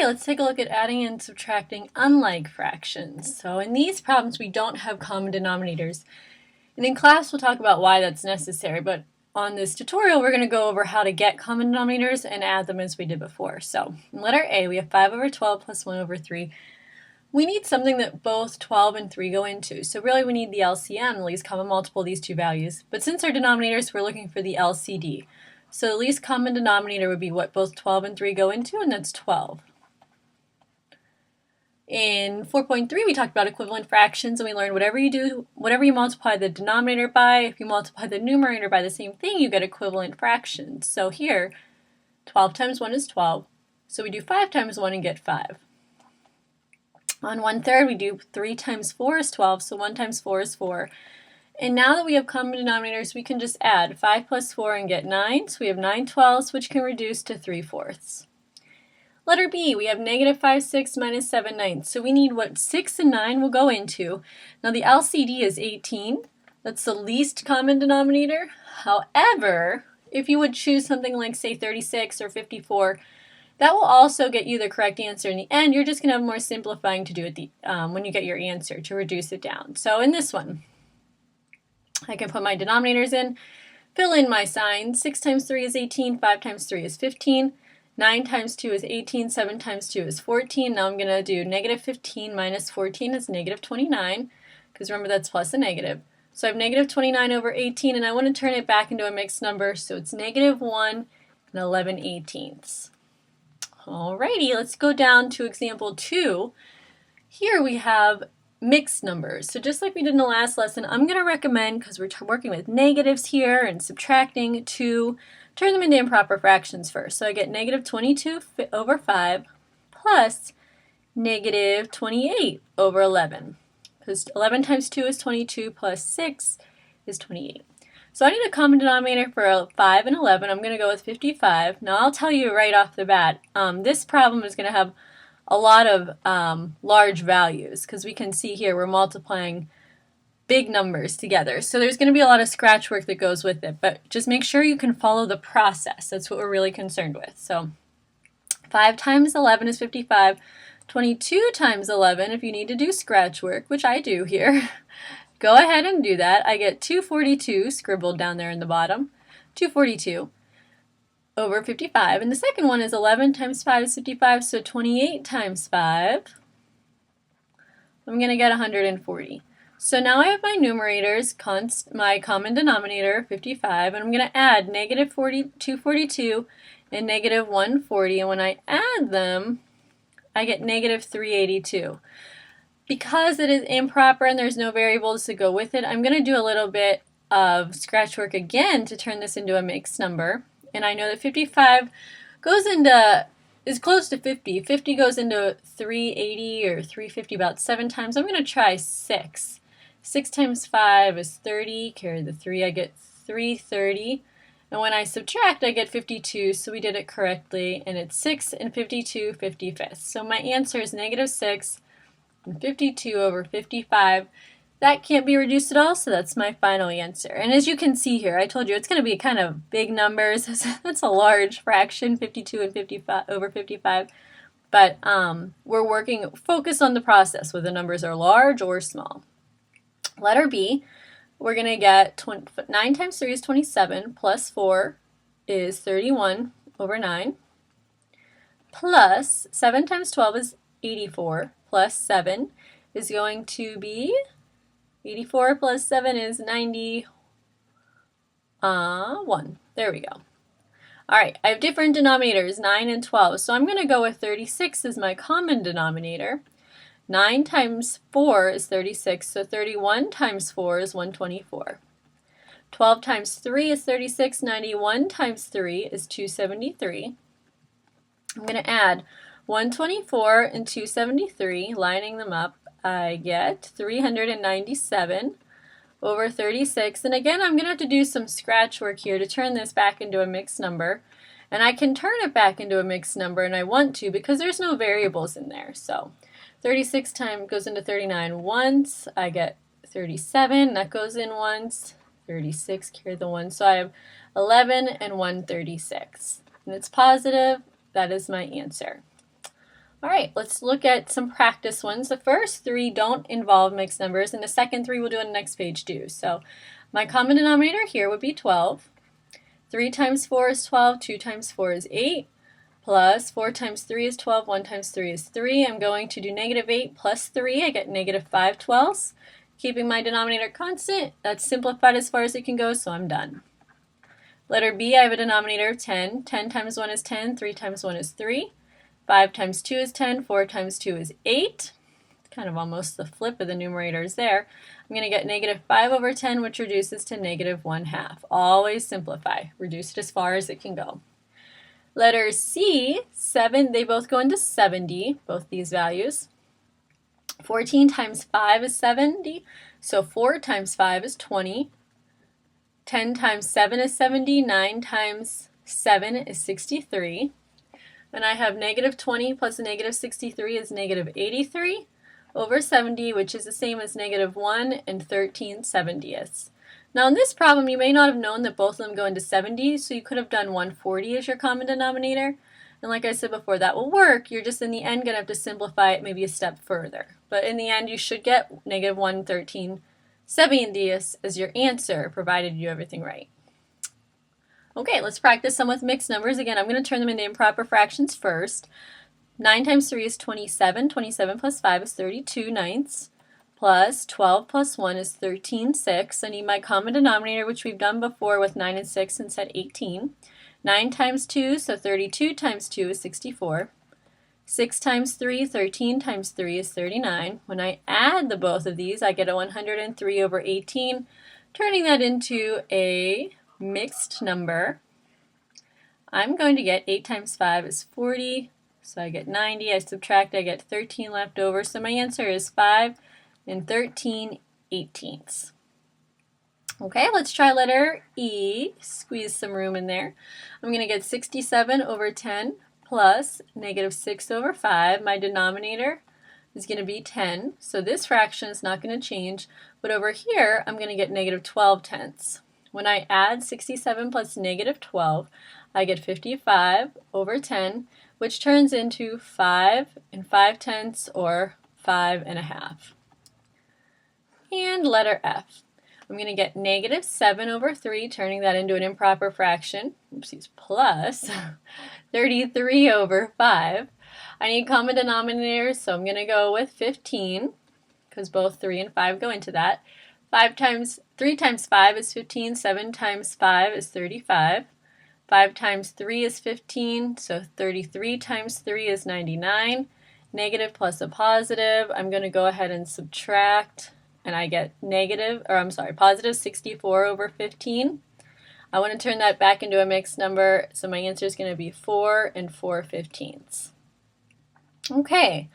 Alrighty, let's take a look at adding and subtracting unlike fractions. So in these problems, we don't have common denominators. And in class, we'll talk about why that's necessary. But on this tutorial, we're going to go over how to get common denominators and add them as we did before. So in letter A, we have 5 over 12 plus 1 over 3. We need something that both 12 and 3 go into. So really, we need the LCM, the least common multiple of these two values. But since our denominators, we're looking for the LCD. So the least common denominator would be what both 12 and 3 go into, and that's 12. In 4.3, we talked about equivalent fractions, and we learned whatever you multiply the denominator by, if you multiply the numerator by the same thing, you get equivalent fractions. So here, 12 times 1 is 12. So we do 5 times 1 and get 5. On 1/3, we do 3 times 4 is 12, so 1 times 4 is 4. And now that we have common denominators, we can just add 5 plus 4 and get 9. So we have 9/12, which can reduce to 3/4. Letter B, we have negative 5 6 minus 7 9. So we need what 6 and 9 will go into. Now the LCD is 18. That's the least common denominator. However, if you would choose something like, say, 36 or 54, that will also get you the correct answer in the end. You're just going to have more simplifying to do at when you get your answer to reduce it down. So in this one, I can put my denominators in, fill in my signs. 6 times 3 is 18, 5 times 3 is 15, 9 times 2 is 18, 7 times 2 is 14. Now I'm going to do negative 15 minus 14 is negative 29, because remember that's plus a negative. So I have negative 29 over 18, and I want to turn it back into a mixed number, so it's negative 1 and 11/18. Alrighty, let's go down to example 2. Here we have mixed numbers. So just like we did in the last lesson, I'm going to recommend, because we're working with negatives here and subtracting, to turn them into improper fractions first. So I get negative 22 over 5 plus negative 28 over 11. Because 11 times 2 is 22 plus 6 is 28. So I need a common denominator for 5 and 11. I'm going to go with 55. Now I'll tell you right off the bat, this problem is going to have a lot of large values, because we can see here we're multiplying big numbers together. So there's going to be a lot of scratch work that goes with it, but just make sure you can follow the process. That's what we're really concerned with. So 5 times 11 is 55. 22 times 11, if you need to do scratch work, which I do here, go ahead and do that. I get 242 scribbled down there in the bottom. 242 over 55. And the second one is 11 times 5 is 55, so 28 times 5. I'm going to get 140. So now I have my numerators, my common denominator, 55, and I'm going to add negative 242 and negative 140. And when I add them, I get negative 382. Because it is improper and there's no variables to go with it, I'm going to do a little bit of scratch work again to turn this into a mixed number. And I know that 55 is close to 50. 50 goes into 380 or 350 about 7 times. I'm going to try 6. 6 times 5 is 30. Carry the 3, I get 330. And when I subtract, I get 52, so we did it correctly. And it's 6 and 52 55ths. So my answer is negative 6 and 52 over 55. That can't be reduced at all, so that's my final answer. And as you can see here, I told you it's going to be kind of big numbers. That's a large fraction, 52 and 55 over 55. But we're focus on the process, whether the numbers are large or small. Letter B, we're going to get 9 times 3 is 27, plus 4 is 31 over 9, plus 7 times 12 is 84, plus 7 is going to be 84 plus 7 is 91. There we go. All right, I have different denominators, 9 and 12, so I'm going to go with 36 as my common denominator. 9 times 4 is 36, so 31 times 4 is 124. 12 times 3 is 36, 91 times 3 is 273. I'm going to add 124 and 273, lining them up. I get 397 over 36. And again, I'm going to have to do some scratch work here to turn this back into a mixed number. And I can turn it back into a mixed number, and I want to because there's no variables in there. So 36 goes into 39 once. I get 37. That goes in once. 36, carry the 1. So I have 11 and 136. And it's positive. That is my answer. All right, let's look at some practice ones. The first three don't involve mixed numbers, and the second three we'll do on the next page too. So my common denominator here would be 12. 3 times 4 is 12, 2 times 4 is 8, plus 4 times 3 is 12, 1 times 3 is 3. I'm going to do negative 8 plus 3. I get negative 5 twelfths. Keeping my denominator constant, that's simplified as far as it can go, so I'm done. Letter B, I have a denominator of 10. 10 times 1 is 10, 3 times 1 is 3. 5 times 2 is 10, 4 times 2 is 8. Kind of almost the flip of the numerators there. I'm going to get negative 5 over 10, which reduces to negative 1/2. Always simplify. Reduce it as far as it can go. Letter C, 7, they both go into 70, both these values. 14 times 5 is 70, so 4 times 5 is 20. 10 times 7 is 70, 9 times 7 is 63. And I have negative 20 plus negative 63 is negative 83 over 70, which is the same as negative 1 and 13/70. Now in this problem, you may not have known that both of them go into 70, so you could have done 140 as your common denominator. And like I said before, that will work. You're just in the end going to have to simplify it maybe a step further. But in the end, you should get negative 1 13/70 as your answer, provided you do everything right. Okay, let's practice some with mixed numbers. Again, I'm going to turn them into improper fractions first. 9 times 3 is 27. 27 plus 5 is 32/9. Plus 12 plus 1 is 13/6. I need my common denominator, which we've done before with 9 and 6 and set 18. 9 times 2, so 32 times 2 is 64. 6 times 3, 13 times 3 is 39. When I add the both of these, I get a 103 over 18, turning that into a mixed number. I'm going to get 8 times 5 is 40, so I get 90. I subtract, I get 13 left over, so my answer is 5 and 13/18. Okay, let's try letter E. Squeeze some room in there. I'm going to get 67 over 10 plus negative 6 over 5. My denominator is going to be 10, so this fraction is not going to change, but over here I'm going to get negative 12/10. When I add 67 plus negative 12, I get 55 over 10, which turns into 5 and 5/10, or 5½. And letter F. I'm going to get negative 7 over 3, turning that into an improper fraction, oopsies, plus 33 over 5. I need common denominators, so I'm going to go with 15, because both 3 and 5 go into that. 3 times 5 is 15, 7 times 5 is 35. 5 times 3 is 15, so 33 times 3 is 99. Negative plus a positive, I'm going to go ahead and subtract, and I get positive 64 over 15. I want to turn that back into a mixed number, so my answer is going to be 4 and 4/15. Okay,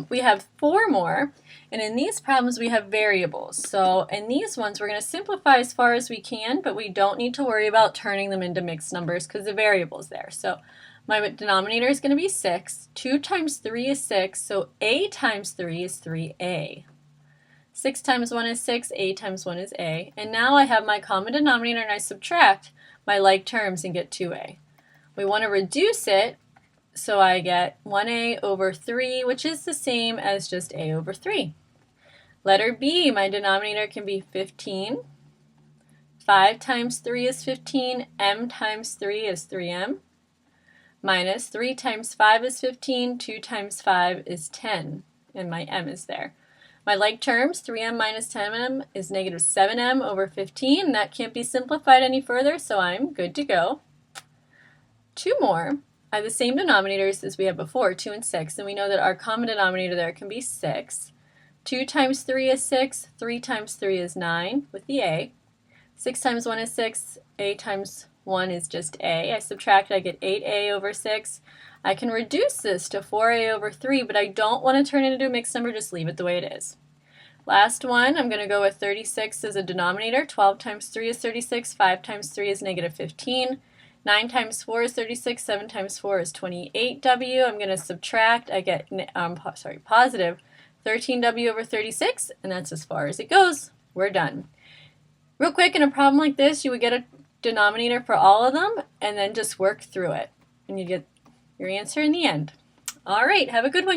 we have 4 more, and in these problems we have variables. So in these ones we're going to simplify as far as we can, but we don't need to worry about turning them into mixed numbers because the variable's there. So my denominator is going to be 6. 2 times 3 is 6, so A times 3 is 3A. 6 times 1 is 6, A times 1 is A. And now I have my common denominator and I subtract my like terms and get 2A. We want to reduce it, so I get 1A over 3, which is the same as just A over 3. Letter B, my denominator can be 15. 5 times 3 is 15, M times 3 is 3M. Minus 3 times 5 is 15, 2 times 5 is 10, and my M is there. My like terms, 3m minus 10m is negative 7m over 15. That can't be simplified any further, so I'm good to go. 2 more. I have the same denominators as we had before, 2 and 6, and we know that our common denominator there can be 6. 2 times 3 is 6, 3 times 3 is 9 with the A. 6 times 1 is 6, A times 1 is just A. I subtract, I get 8A over 6. I can reduce this to 4A over 3, but I don't want to turn it into a mixed number, just leave it the way it is. Last one, I'm going to go with 36 as a denominator. 12 times 3 is 36, 5 times 3 is negative 15. 9 times 4 is 36, 7 times 4 is 28W. I'm going to subtract, I get positive 13W over 36, and that's as far as it goes. We're done. Real quick, in a problem like this, you would get a denominator for all of them, and then just work through it, and you get your answer in the end. All right, have a good one.